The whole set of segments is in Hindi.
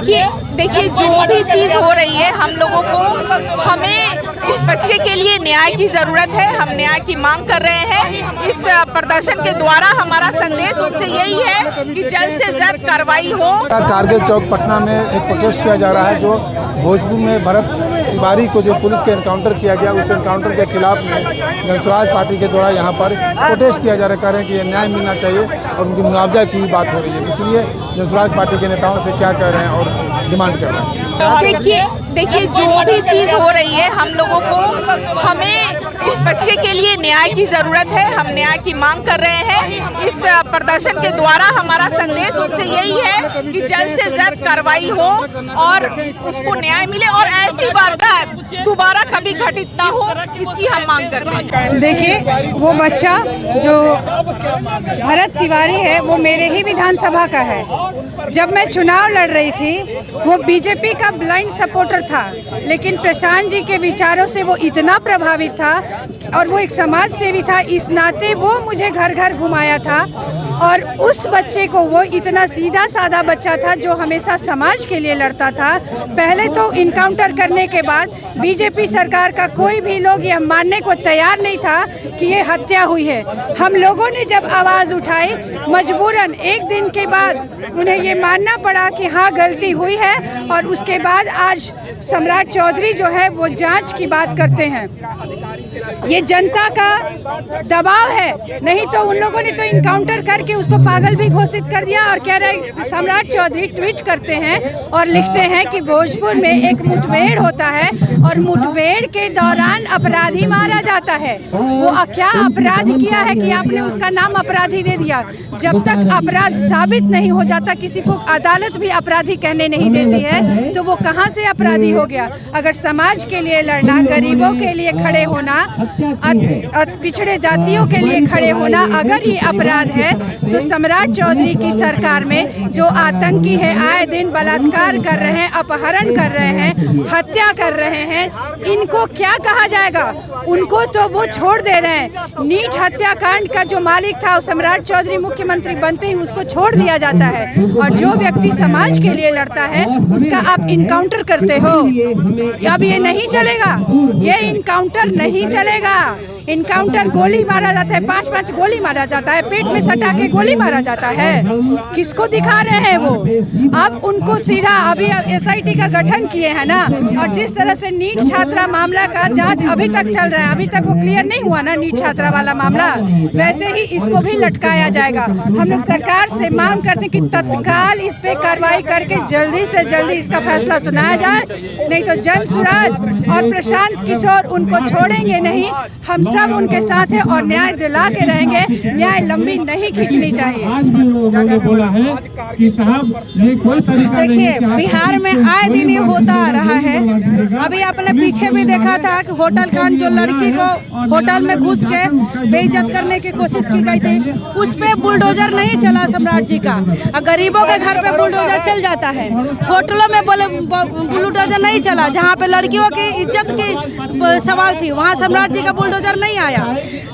देखिए जो भी चीज़ हो रही है, हम लोगों को हमें इस बच्चे के लिए न्याय की ज़रूरत है। हम न्याय की मांग कर रहे हैं। इस प्रदर्शन के द्वारा हमारा संदेश उनसे यही है कि जल्द से जल्द कार्रवाई हो। कारगिल चौक पटना में एक प्रोटेस्ट किया जा रहा है, जो भोजपुर में भरत तिवारी को जो पुलिस के एनकाउंटर किया गया, उस एनकाउंटर के खिलाफ में जनसुराज पार्टी के द्वारा यहाँ पर प्रोटेस्ट किया जा रहा है। कह रहे हैं कि ये न्याय मिलना चाहिए और उनकी मुआवजा की भी बात हो रही है। तो सुनिए जनसुराज पार्टी के नेताओं से क्या कह रहे हैं और डिमांड कर रहे हैं। देखिए जो भी चीज़ हो रही है, हम लोगों को हमें इस बच्चे के लिए न्याय की ज़रूरत है। हम न्याय की मांग कर रहे हैं। इस प्रदर्शन के द्वारा हमारा संदेश उनसे यही है कि जल्द से जल्द कार्रवाई हो और उसको न्याय मिले और ऐसी वारदात दोबारा कभी घटित ना हो, इसकी हम मांग करते हैं। देखिए वो बच्चा जो भरत तिवारी है, वो मेरे ही विधानसभा का है। जब मैं चुनाव लड़ रही थी, वो बीजेपी का ब्लाइंड सपोर्टर था, लेकिन प्रशांत जी के विचारों से वो इतना प्रभावित था और वो एक समाज सेवी था, इस नाते वो मुझे घर घर घुमाया था। और उस बच्चे को, वो इतना सीधा साधा बच्चा था जो हमेशा समाज के लिए लड़ता था। पहले तो इनकाउंटर करने के बाद बीजेपी सरकार का कोई भी लोग यह मानने को तैयार नहीं था कि ये हत्या हुई है। हम लोगों ने जब आवाज़ उठाई, मजबूरन एक दिन के बाद उन्हें ये मानना पड़ा कि हाँ गलती हुई है, और उसके बाद आज सम्राट चौधरी जो है वो जांच की बात करते हैं। ये जनता का दबाव है, नहीं तो उन लोगों ने तो इनकाउंटर करके उसको पागल भी घोषित कर दिया। और कह रहे सम्राट चौधरी ट्वीट करते हैं और लिखते हैं कि भोजपुर में एक मुठभेड़ होता है और मुठभेड़ के दौरान अपराधी मारा जाता है। वो क्या अपराध किया है कि आपने उसका नाम अपराधी दे दिया? जब तक अपराध साबित नहीं हो जाता, किसी को अदालत भी अपराधी कहने नहीं देती है, तो वो कहाँ से अपराधी हो गया? अगर समाज के लिए लड़ना, गरीबों के लिए खड़े होना, पिछड़े जातियों के लिए खड़े होना अगर ये अपराध है, तो सम्राट चौधरी की सरकार में जो आतंकी है, आए दिन बलात्कार कर रहे हैं, अपहरण कर रहे हैं, हत्या कर रहे हैं, इनको क्या कहा जाएगा? उनको तो वो छोड़ दे रहे हैं। नीट हत्याकांड का जो मालिक था, सम्राट चौधरी मुख्यमंत्री बनते ही उसको छोड़ दिया जाता है, और जो व्यक्ति समाज के लिए लड़ता है उसका आप इनकाउंटर करते हो। अब ये नहीं चलेगा, ये इनकाउंटर नहीं चलेगा। इनकाउंटर गोली मारा जाता है, 5-5 गोली मारा जाता है, पेट में सटा के गोली मारा जाता है। किसको दिखा रहे हैं वो? अब उनको सीधा अभी SIT का गठन किए हैं ना, और जिस तरह से नीट छात्रा मामला का जांच अभी तक चल रहा है, अभी तक वो क्लियर नहीं हुआ ना नीट छात्रा वाला मामला, वैसे ही इसको भी लटकाया जाएगा। हम लोग सरकार से मांग करते हैं कि तत्काल इस पे कार्रवाई करके जल्दी से जल्दी इसका फैसला सुनाया जाए, नहीं तो जनसुराज और प्रशांत किशोर उनको छोड़ेंगे नहीं। हम सब उनके साथ हैं और न्याय दिला के रहेंगे। न्याय लंबी नहीं खींचनी चाहिए। देखिए बिहार में आए दिन ये होता आ रहा है। अभी आपने पीछे भी देखा था कि होटल खान जो लड़की को होटल में घुस के बेइज्जत करने की कोशिश की गई थी, उस पे बुलडोजर नहीं चला सम्राट जी का। गरीबों के घर पे बुलडोजर चल जाता है, होटलों में बुलडोजर नहीं चला। जहाँ पे लड़कियों की इज्जत की सवाल थी, वहाँ सम्राट जी का बुलडोजर नहीं आया।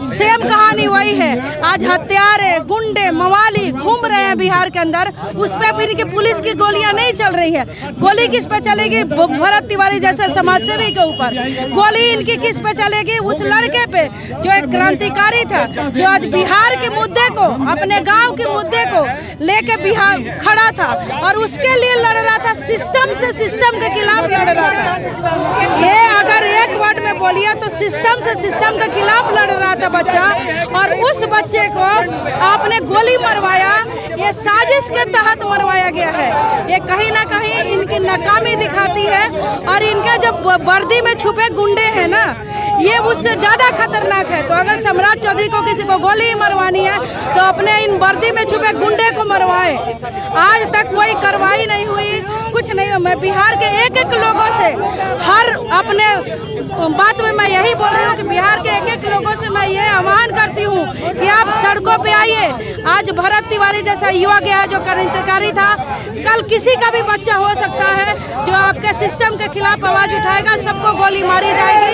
सेम कहानी वही है। आज हत्यारे, गुंडे, मवाली घूम रहे हैं बिहार के अंदर, उस पे भी इनकी पुलिस की गोलियां नहीं चल रही है। गोली किस पे चलेगी? भरत तिवारी जैसे समाजसेवी के ऊपर। गोली इनकी किस पे चलेगी? उस लड़के पे जो एक क्रांतिकारी था, जो आज बिहार के मुद्दे को, अपने गांव के मुद्दे को लेके बिहार खड़ा था और उसके लिए लड़ रहा था, सिस्टम से सिस्टम के खिलाफ लड़ रहा था। ये अगर एक वर्ड में बोलिए तो सिस्टम से सिस्टम के खिलाफ लड़ रहा था बच्चा, और उस बच्चे को आपने गोली मरवाया। ये साजिश के तहत मरवाया गया है। ये कहीं ना कहीं इनकी नाकामी दिखाती है, और इनके जब वर्दी में छुपे गुंडे हैं ना, ये उससे ज़्यादा खतरनाक है। तो अगर सम्राट चौधरी को किसी को गोली मरवानी है तो अपने इन वर्दी में छुपे गुंडे को मरवाए। आज तक कोई कार्रवाई नहीं हुई, कुछ नहीं। मैं बिहार के एक एक लोगों से हर अपने बात में मैं यही बोल रही हूँ कि बिहार के एक एक लोगों से मैं ये आह्वान करती हूँ कि आप सड़कों पे आइए। आज भरत तिवारी जैसा युवा गया है जो क्रांतिकारी था, कल किसी का भी बच्चा हो सकता है जो आपके सिस्टम के खिलाफ आवाज उठाएगा, सबको गोली मारी जाएगी।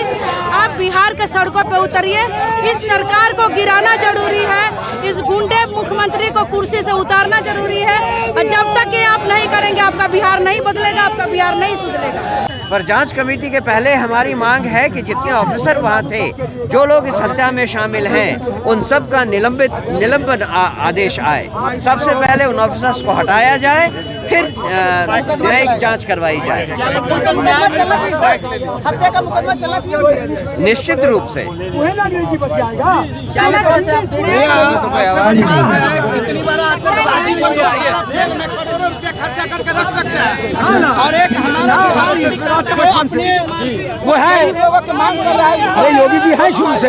आप बिहार के सड़कों पे उतरिए। इस सरकार को गिराना जरूरी है, इस गुंडे मुख्यमंत्री को कुर्सी से उतारना जरूरी है, और जब तक ये आप नहीं करेंगे आपका बिहार नहीं बदलेगा, आपका बिहार नहीं सुधरेगा। पर जांच कमेटी के पहले हमारी मांग है कि जितने ऑफिसर वहां थे, जो लोग इस हत्या में शामिल हैं, उन सब का निलंबन आदेश आए। सबसे पहले उन ऑफिसर्स को हटाया जाए, फिर न्यायिक जांच करवाई जाए। हत्या का मुकदमा चलना चाहिए निश्चित रूप से। वो है अरे योगी जी हैं शुरू से,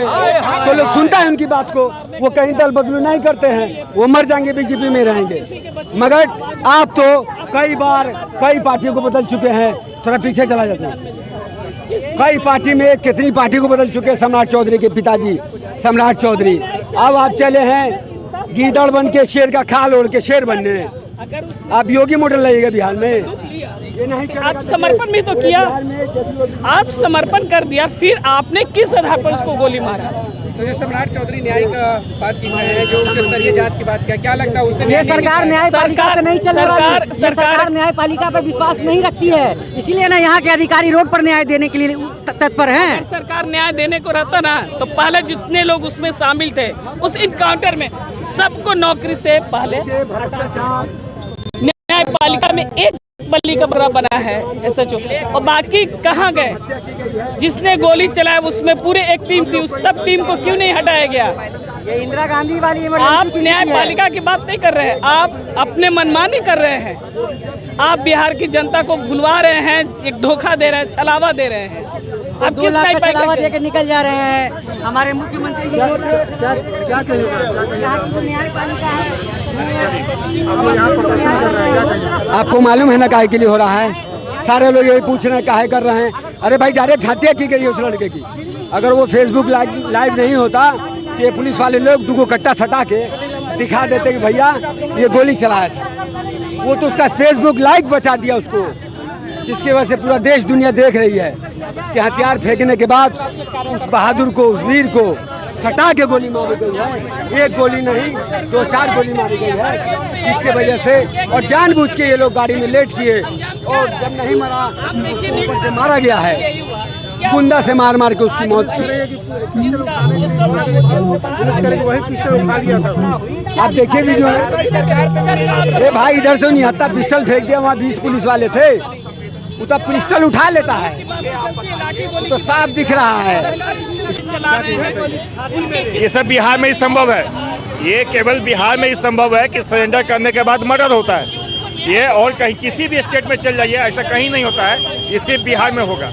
तो लोग सुनता है उनकी बात को। वो कहीं दल बदलू नहीं करते हैं, वो मर जाएंगे बीजेपी में रहेंगे। मगर आप तो कई बार कई पार्टियों को बदल चुके हैं। थोड़ा पीछे चला जाते हैं, कई पार्टी में कितनी पार्टी को बदल चुके हैं। सम्राट चौधरी के पिताजी सम्राट चौधरी, अब आप चले हैं गीदड़ बन के शेर का खाल ओढ़ के शेर बनने। आप योगी मॉडल लगेगा बिहार में, ये नहीं। आप समर्पण भी तो किया, आप समर्पण कर दिया, फिर आपने किस आधार पर उसको गोली मारा? तो जो सम्राट चौधरी न्यायिक बात की है, जो उच्च स्तरीय जांच की बात किया, क्या लगता है उससे? ये सरकार न्यायपालिका से नहीं चल रहा है, सरकार न्यायपालिका पर विश्वास नहीं रखती है, इसीलिए ना यहाँ के अधिकारी रोड पर न्याय देने के लिए तत्पर हैं। सरकार न्याय देने को रहता ना, तो पहले जितने लोग उसमें शामिल थे उस इनकाउंटर में सबको नौकरी से पहले न्यायपालिका में एक बल्ली का बकरा बना है SHO, और बाकी कहाँ गए? जिसने गोली चलाया उसमें पूरे एक टीम थी, उस सब टीम को क्यों नहीं हटाया गया? ये इंदिरा गांधी वाली आप न्यायपालिका की बात नहीं कर रहे हैं, आप अपने मनमानी कर रहे हैं। आप बिहार की जनता को भुलवा रहे हैं, एक धोखा दे रहे हैं, छलावा दे रहे हैं। आप 2 लाख का छलावा देकर निकल जा रहे हैं। हमारे मुख्यमंत्री जी क्या न्यायपालिका है। आपको मालूम है ना काहे के लिए हो रहा है? सारे लोग यही पूछ रहे हैं काहे कर रहे हैं। अरे भाई डायरेक्ट हत्या की गई है उस लड़के की। अगर वो फेसबुक लाइव नहीं होता तो ये पुलिस वाले लोग 2 कट्टा सटा के दिखा देते कि भैया ये गोली चलाया था। वो तो उसका फेसबुक लाइव बचा दिया उसको, जिसकी वजह से पूरा देश दुनिया देख रही है कि हथियार फेंकने के बाद उस बहादुर को, उस वीर को सटा के गोली मारी गई है। एक गोली नहीं 2-4 गोली मारी गई है, जिसके वजह से और जानबूझ के ये लोग गाड़ी में लेट किए, और जब नहीं मरा ऊपर से मारा गया है, गुंदा से मार मार के उसकी मौत की। आप देखिए वीडियो में, अरे भाई इधर से निहत्था पिस्टल फेंक दिया, वहाँ 20 पुलिस वाले थे, वो तो पिस्टल उठा लेता है, तो साफ दिख रहा है। ये सब बिहार में ही संभव है, ये केवल बिहार में ही संभव है कि सरेंडर करने के बाद मर्डर होता है। ये और कहीं किसी भी स्टेट में चल जाइए ऐसा कहीं नहीं होता है, ये सिर्फ बिहार में होगा।